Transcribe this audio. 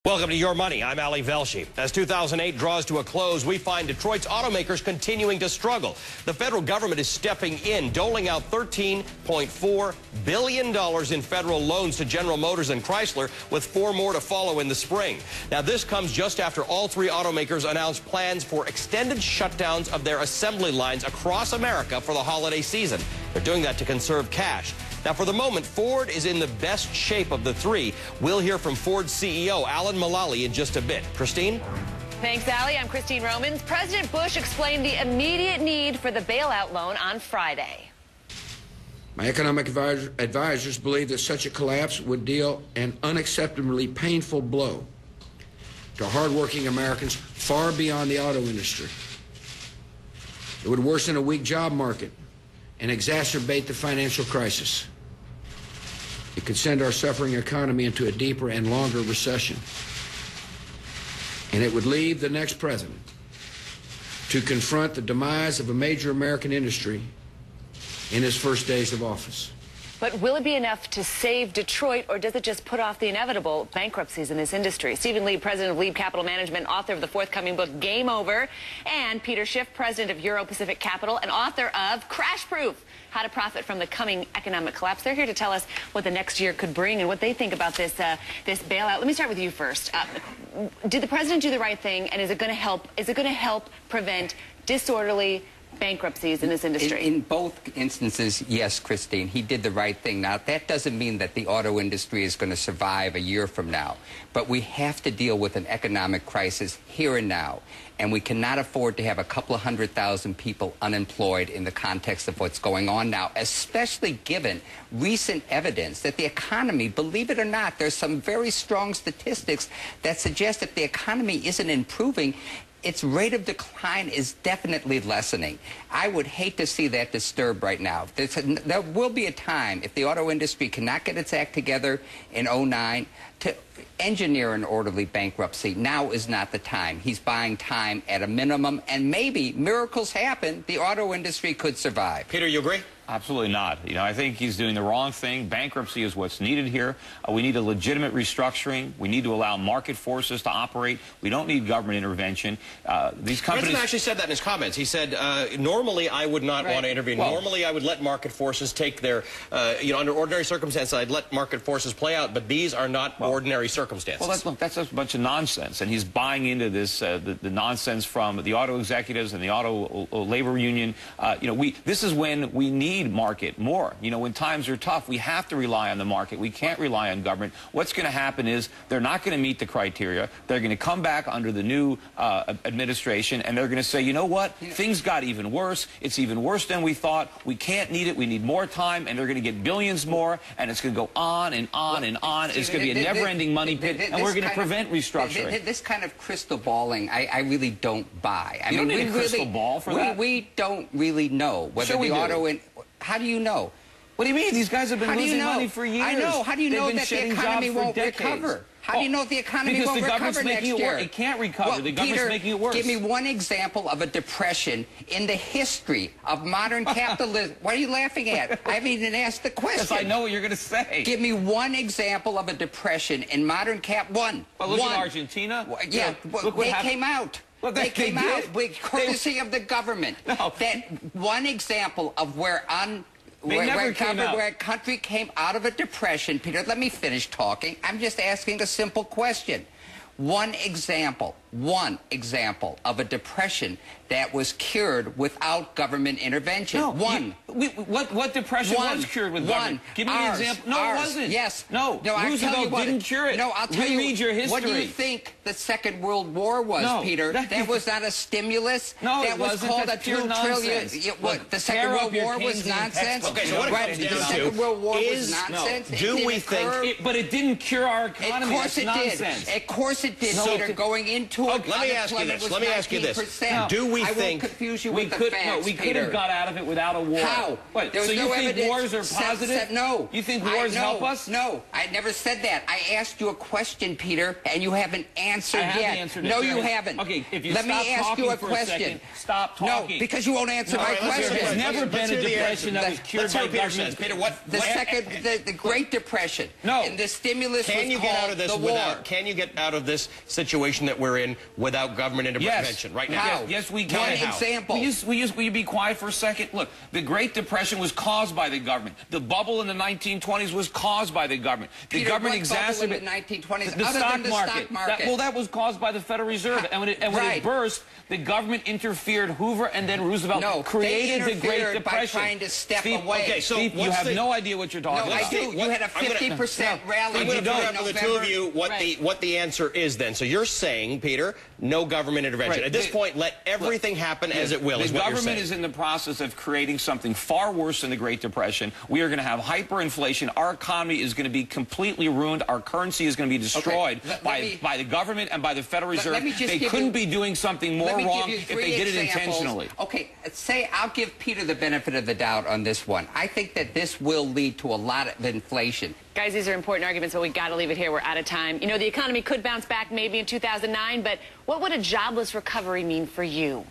Welcome to Your Money. I'm Ali Velshi. As 2008 draws to a close, we find Detroit's automakers continuing to struggle. The federal government is stepping in, doling out $13.4 billion in federal loans to General Motors and Chrysler, with 4 more to follow in the spring. Now, this comes just after all 3 automakers announced plans for extended shutdowns of their assembly lines across America for the holiday season. They're doing that to conserve cash. Now, for the moment, Ford is in the best shape of the 3. We'll hear from Ford's CEO, Alan Mulally, in just a bit. Christine? Thanks, Ali. I'm Christine Romans. President Bush explained the immediate need for the bailout loan on Friday. My economic advisors believe that such a collapse would deal an unacceptably painful blow to hardworking Americans far beyond the auto industry. It would worsen a weak job market and exacerbate the financial crisis. It could send our suffering economy into a deeper and longer recession. And it would leave the next president to confront the demise of a major American industry in his first days of office. But will it be enough to save Detroit, or does it just put off the inevitable bankruptcies in this industry? Stephen Lieb, president of Lieb Capital Management, author of the forthcoming book, Game Over, and Peter Schiff, president of Euro Pacific Capital and author of Crash Proof, How to Profit from the Coming Economic Collapse. They're here to tell us what the next year could bring and what they think about this bailout. Let me start with you first. Did the president do the right thing, and is it going to help? Is it going to help prevent disorderly bankruptcies in this industry? In both instances, yes, Christine, he did the right thing. Now, that doesn't mean that the auto industry is going to survive a year from now, but we have to deal with an economic crisis here and now, and we cannot afford to have a couple of 100,000 people unemployed in the context of what's going on now, especially given recent evidence that the economy, believe it or not, there's some very strong statistics that suggest that the economy isn't improving. Its rate of decline is definitely lessening. I would hate to see that disturbed right now. There will be a time, if the auto industry cannot get its act together in 2009, to engineer an orderly bankruptcy. Now is not the time. He's buying time at a minimum, and maybe miracles happen. The auto industry could survive. Peter, you agree? Absolutely not. You know, I think he's doing the wrong thing. Bankruptcy is what's needed here. We need a legitimate restructuring. We need to allow market forces to operate. We don't need government intervention. These companies... The president actually said that in his comments. He said, normally I would not want to intervene. Well, normally I would let market forces take their, under ordinary circumstances, I'd let market forces play out, but these are not ordinary circumstances. Well, that's a bunch of nonsense, and he's buying into this, the nonsense from the auto executives and the auto labor union. This is when we need market more. When times are tough, we have to rely on the market. We can't rely on government. What's going to happen is they're not going to meet the criteria. They're going to come back under the new administration, and they're going to say, you know what? Things got even worse. It's even worse than we thought. We can't need it. We need more time, and they're going to get billions more, and it's going to go on and on and on. It's going to be a never-ending money pit, and we're going to prevent restructuring. This kind of crystal balling, I really don't buy. You don't need a crystal ball for that. We don't really know whether the auto... How do you know? What do you mean? These guys have been losing money for years. I know. How do you know that the economy won't recover? How do you know the economy won't recover next year? It can't recover. Well, the government's making it worse. Give me one example of a depression in the history of modern capitalism. What are you laughing at? I haven't even asked the question. Because I know what you're going to say. Give me one example of a depression in modern One. Well, look at Argentina. Yeah, they came out. Well, they came out with courtesy of the government. No. That one example of where a country came out of a depression. Peter, let me finish talking. I'm just asking a simple question. One example of a depression that was cured without government intervention. No, one. What depression was cured with government? Give me an example. No, it wasn't. Yes. No, Roosevelt didn't cure it. No, I'll tell you. Read your history. What do you think the Second World War was, Peter? That was not a stimulus. No, that was called a $2 trillion. The Second World War was nonsense. Okay, so what it comes down to the Second World War was nonsense. Do we think... But it didn't cure our economy. Of course it did. Of course it did, Peter. Going into to it. Let me ask you this. Let me ask you this. Do we think I won't confuse you we with the could facts, no, we could have got out of it without a war? How? What? There was So you no think evidence. wars are positive? No. You think wars help us? No, I never said that. I asked you a question, Peter, and you haven't answered I have yet. answered it. No, you haven't. Okay, if you let stop me ask you a talking for a question. second, stop talking. No, because you won't answer my question. There's never been a depression that was cured by government. Peter, The Great Depression. No. And the stimulus can was you get out called of this the war. without? Can you get out of this situation that we're in without government intervention right now? How? Yes, we One can. example. Will you be quiet for a second? Look, the Great Depression was caused by the government. The bubble in the 1920s was caused by the government. The Peter, government what exacerbated bubble in the 1920s the other stock than the market. stock market? That was caused by the Federal Reserve. And when it Right. burst, the government interfered. Hoover and then Roosevelt created the Great interfered by Depression. trying to step Steve, away. Okay, so Steve, you what's have the- no idea what you're talking No, about. I do. You had a 50% rally. I'm going to in figure out for the two of November. you what the answer is then. So you're saying, Peter, no government intervention. Right. At this point, let everything happen as it will. The is what you're government saying. is in the process of creating something far worse than the Great Depression. We are going to have hyperinflation. Our economy is going to be completely ruined. Our currency is going to be destroyed by the government and by the Federal Reserve. Let me just they give couldn't you- be doing something more Let me wrong give you if three they did it examples. intentionally. Okay, say I'll give Peter the benefit of the doubt on this one. I think that this will lead to a lot of inflation. Guys, these are important arguments, but we got to leave it here. We're out of time. You know, the economy could bounce back maybe in 2009, but what would a jobless recovery mean for you?